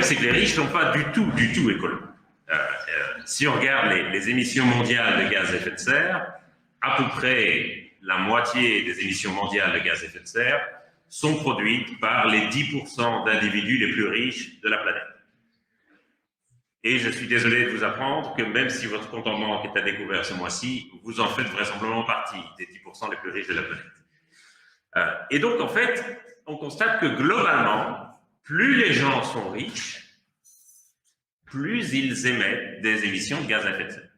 problème, c'est que les riches ne sont pas du tout écolos. Si on regarde les émissions mondiales de gaz à effet de serre, à peu près la moitié des émissions mondiales de gaz à effet de serre sont produites par les 10% d'individus les plus riches de la planète. Et je suis désolé de vous apprendre que même si votre compte en banque est à découvert ce mois-ci, vous en faites vraisemblablement partie des 10% les plus riches de la planète. Et donc, en fait, on constate que globalement, plus les gens sont riches, plus ils émettent des émissions de gaz à effet de serre.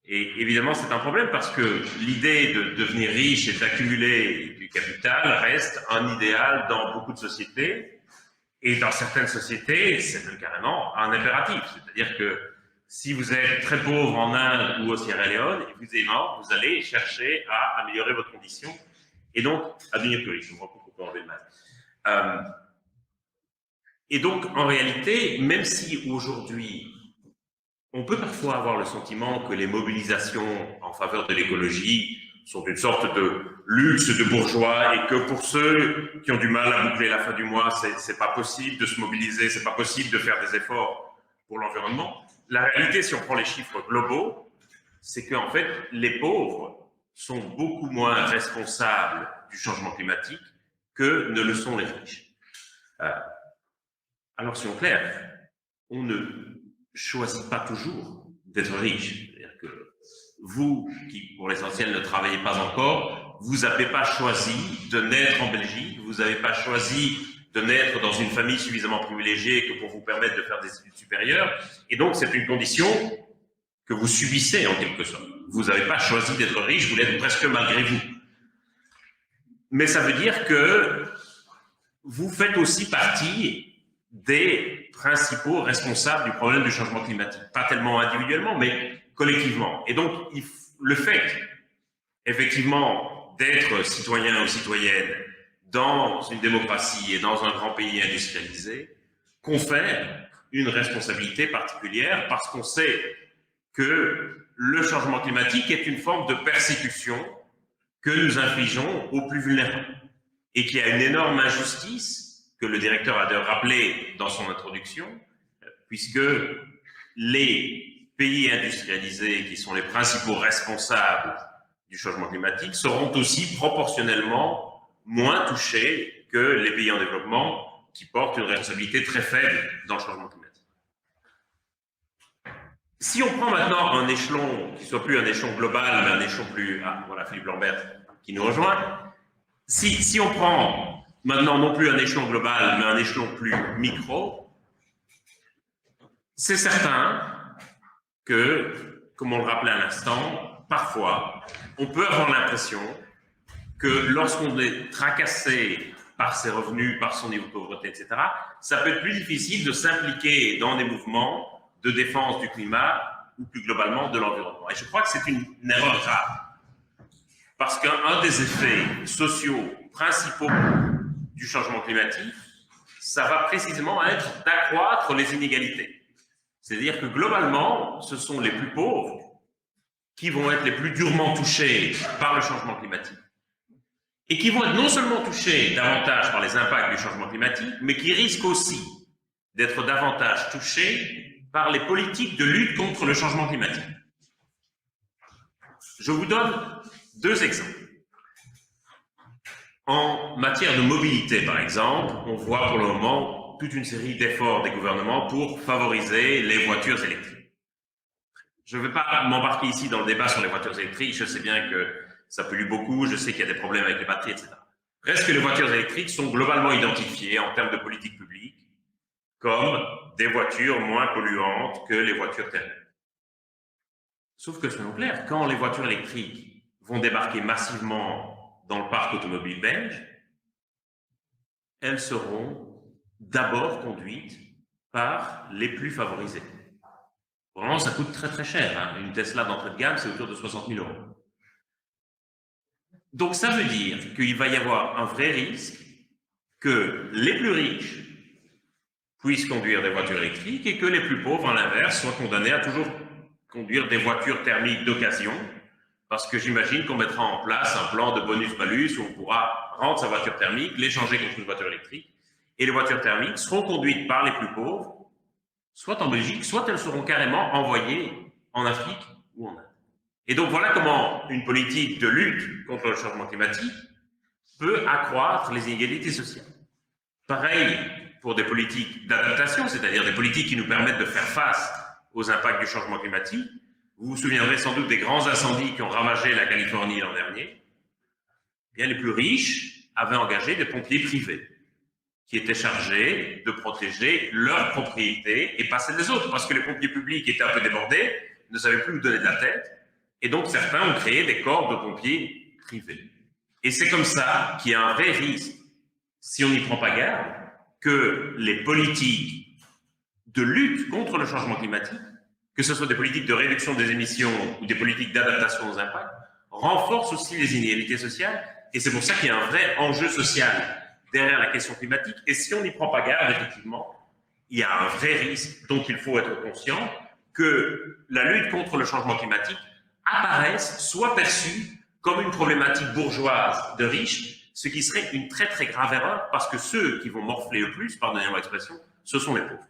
Et évidemment, c'est un problème parce que l'idée de devenir riche et d'accumuler du capital reste un idéal dans beaucoup de sociétés. Et dans certaines sociétés, c'est même carrément un impératif. C'est-à-dire que si vous êtes très pauvre en Inde ou au Sierra Leone, évidemment, vous allez chercher à améliorer votre condition et donc à devenir plus riche. Je me rends compte qu'on peut enlever le masque. Et donc, en réalité, même si aujourd'hui, on peut parfois avoir le sentiment que les mobilisations en faveur de l'écologie sont une sorte de luxe de bourgeois et que pour ceux qui ont du mal à boucler la fin du mois, c'est pas possible de se mobiliser, c'est pas possible de faire des efforts pour l'environnement. La réalité, si on prend les chiffres globaux, c'est qu'en fait, les pauvres sont beaucoup moins responsables du changement climatique que ne le sont les riches. Alors, soyons clairs, on ne choisit pas toujours d'être riche. C'est-à-dire que vous, qui pour l'essentiel ne travaillez pas encore, vous n'avez pas choisi de naître en Belgique, vous n'avez pas choisi de naître dans une famille suffisamment privilégiée que pour vous permettre de faire des études supérieures. Et donc, c'est une condition que vous subissez en quelque sorte. Vous n'avez pas choisi d'être riche, vous l'êtes presque malgré vous. Mais ça veut dire que vous faites aussi partie des principaux responsables du problème du changement climatique. Pas tellement individuellement, mais collectivement. Et donc, le fait, effectivement, d'être citoyen ou citoyenne dans une démocratie et dans un grand pays industrialisé confère une responsabilité particulière parce qu'on sait que le changement climatique est une forme de persécution que nous infligeons aux plus vulnérables et qu'il y a une énorme injustice que le directeur a d'ailleurs rappelé dans son introduction, puisque les pays industrialisés qui sont les principaux responsables du changement climatique seront aussi proportionnellement moins touchés que les pays en développement qui portent une responsabilité très faible dans le changement climatique. Si on prend maintenant un échelon qui ne soit plus un échelon global, mais un échelon plus... Ah, voilà Philippe Lambert qui nous rejoint. Si on prend maintenant non plus un échelon global, mais un échelon plus micro, c'est certain que, comme on le rappelait à l'instant, parfois, on peut avoir l'impression que lorsqu'on est tracassé par ses revenus, par son niveau de pauvreté, etc., ça peut être plus difficile de s'impliquer dans des mouvements de défense du climat ou plus globalement de l'environnement. Et je crois que c'est une erreur grave. Parce qu'un des effets sociaux principaux du changement climatique, ça va précisément être d'accroître les inégalités. C'est-à-dire que globalement, ce sont les plus pauvres qui vont être les plus durement touchés par le changement climatique et qui vont être non seulement touchés davantage par les impacts du changement climatique, mais qui risquent aussi d'être davantage touchés par les politiques de lutte contre le changement climatique. Je vous donne deux exemples. En matière de mobilité, par exemple, on voit pour le moment toute une série d'efforts des gouvernements pour favoriser les voitures électriques. Je ne vais pas m'embarquer ici dans le débat sur les voitures électriques, je sais bien que ça pollue beaucoup, je sais qu'il y a des problèmes avec les batteries, etc. Reste que les voitures électriques sont globalement identifiées en termes de politique publique comme des voitures moins polluantes que les voitures thermiques. Sauf que, soyons clairs, quand les voitures électriques vont débarquer massivement dans le parc automobile belge, elles seront d'abord conduites par les plus favorisés. Vraiment, ça coûte très très cher. Hein. Une Tesla d'entrée de gamme, c'est autour de 60 000 €. Donc ça veut dire qu'il va y avoir un vrai risque que les plus riches puissent conduire des voitures électriques et que les plus pauvres, à l'inverse, soient condamnés à toujours conduire des voitures thermiques d'occasion, parce que j'imagine qu'on mettra en place un plan de bonus-malus où on pourra rendre sa voiture thermique, l'échanger contre une voiture électrique, et les voitures thermiques seront conduites par les plus pauvres, soit en Belgique, soit elles seront carrément envoyées en Afrique ou en Inde. Et donc voilà comment une politique de lutte contre le changement climatique peut accroître les inégalités sociales. Pareil pour des politiques d'adaptation, c'est-à-dire des politiques qui nous permettent de faire face aux impacts du changement climatique. Vous vous souviendrez sans doute des grands incendies qui ont ravagé la Californie l'an dernier. Bien, les plus riches avaient engagé des pompiers privés qui étaient chargés de protéger leurs propriétés et pas celles des autres, parce que les pompiers publics étaient un peu débordés, ne savaient plus où donner de la tête, et donc certains ont créé des corps de pompiers privés. Et c'est comme ça qu'il y a un vrai risque, si on n'y prend pas garde, que les politiques de lutte contre le changement climatique, que ce soit des politiques de réduction des émissions ou des politiques d'adaptation aux impacts, renforcent aussi les inégalités sociales. Et c'est pour ça qu'il y a un vrai enjeu social derrière la question climatique. Et si on n'y prend pas garde, effectivement, il y a un vrai risque dont il faut être conscient que la lutte contre le changement climatique apparaisse, soit perçue comme une problématique bourgeoise de riches, ce qui serait une très très grave erreur parce que ceux qui vont morfler le plus, pardonnez-moi l'expression, ce sont les pauvres.